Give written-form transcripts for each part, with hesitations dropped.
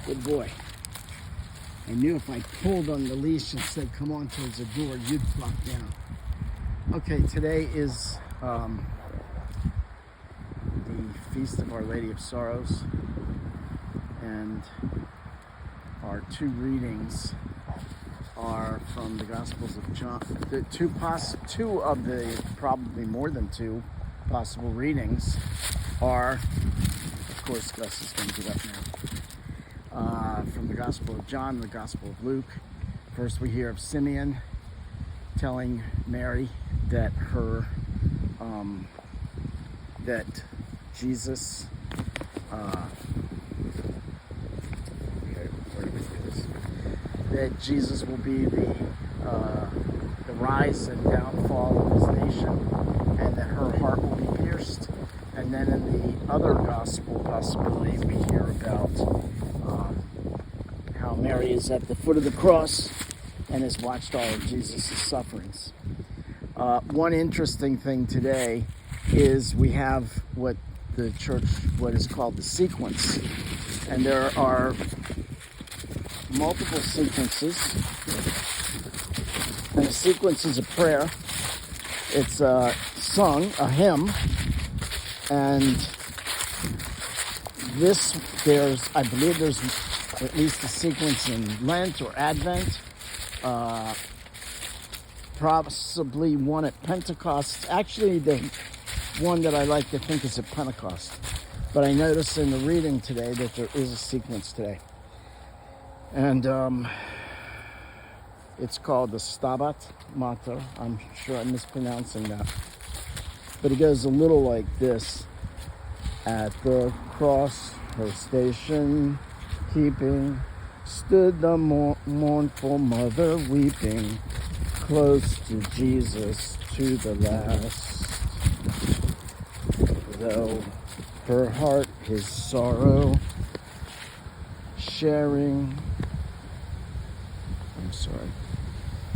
Good boy. I knew if I pulled on the leash and said, come on towards the door, you'd flop down. Okay, today is the Feast of Our Lady of Sorrows. And our two readings are from the Gospels of John. The two of the, probably more than two possible readings are, of course, Gus is going to get up now, from the Gospel of John and the Gospel of Luke. First we hear of Simeon telling Mary that that Jesus that Jesus will be the rise and downfall of his nation, and that her heart will be pierced. And then in the other gospel possibility, we hear about how Mary is at the foot of the cross and has watched all of Jesus' sufferings. One interesting thing today is we have what is called the sequence, and there are multiple sequences, and a sequence is a prayer. It's sung, a hymn, and I believe there's at least a sequence in Lent or Advent, possibly one at Pentecost. Actually, the one that I like to think is at Pentecost, but I noticed in the reading today that there is a sequence today. And it's called the Stabat Mater. I'm sure I'm mispronouncing that. But it goes a little like this. At the cross, her station keeping, stood the mournful mother weeping, close to Jesus to the last. Though her heart his sorrow sharing,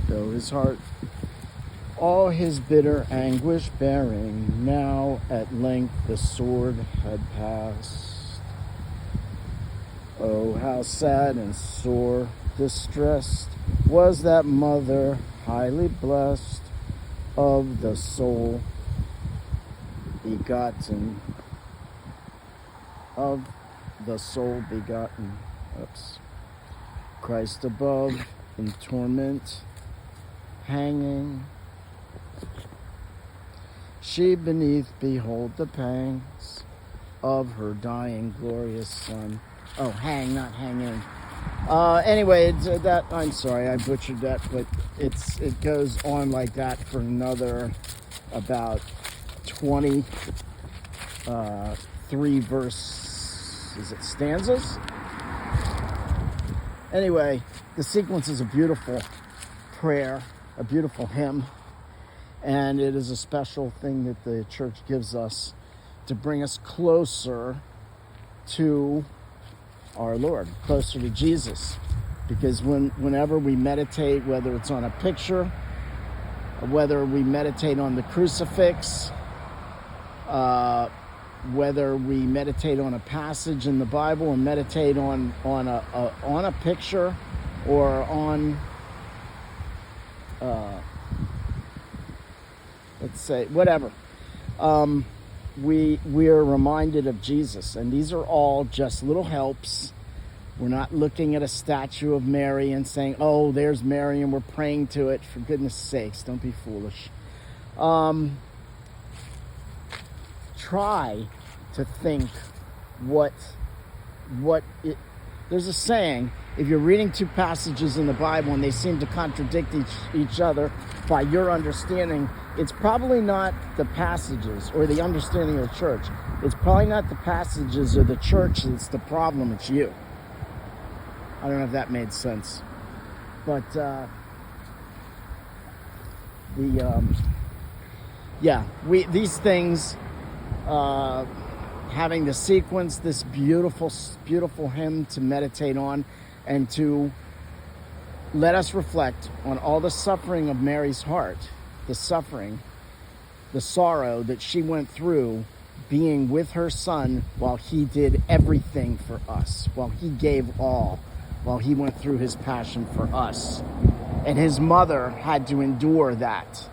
though his heart all his bitter anguish bearing, now at length the sword had passed. Oh, how sad and sore distressed was that mother, highly blessed, of the soul begotten, Christ above in torment hanging, she beneath behold the pangs of her dying glorious son. Oh, hang, not hanging. Anyway, I'm sorry, I butchered that, but it goes on like that for another about 23 stanzas. Anyway, the sequence is a beautiful prayer, a beautiful hymn, and it is a special thing that the church gives us to bring us closer to our Lord, closer to Jesus. Because whenever we meditate, whether it's on a picture, or whether we meditate on the crucifix, whether we meditate on a passage in the Bible and meditate on a picture, or on let's say whatever, we are reminded of Jesus, and these are all just little helps. We're not looking at a statue of Mary and saying, oh, there's Mary, and we're praying to it. For goodness sakes, don't be foolish. Try to think there's a saying, if you're reading two passages in the Bible and they seem to contradict each other by your understanding, it's probably not the passages or the understanding of the church. It's probably not the passages or the church that's the problem, it's you. I don't know if that made sense. But these things, having the sequence, this beautiful, beautiful hymn to meditate on, and to let us reflect on all the suffering of Mary's heart, the suffering, the sorrow that she went through being with her son while he did everything for us, while he gave all, while he went through his passion for us. And his mother had to endure that.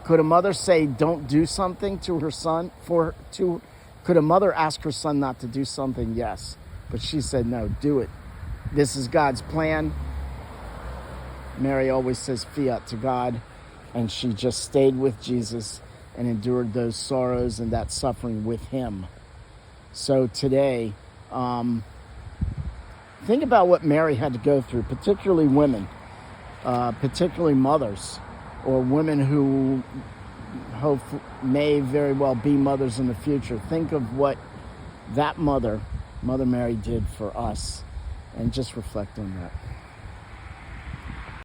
Could a mother say, don't do something to her son? Could a mother ask her son not to do something? Yes. But she said, no, do it. This is God's plan. Mary always says fiat to God. And she just stayed with Jesus and endured those sorrows and that suffering with him. So today, think about what Mary had to go through, particularly women, particularly mothers, or women who may very well be mothers in the future. Think of what that Mother Mary, did for us, and just reflect on that.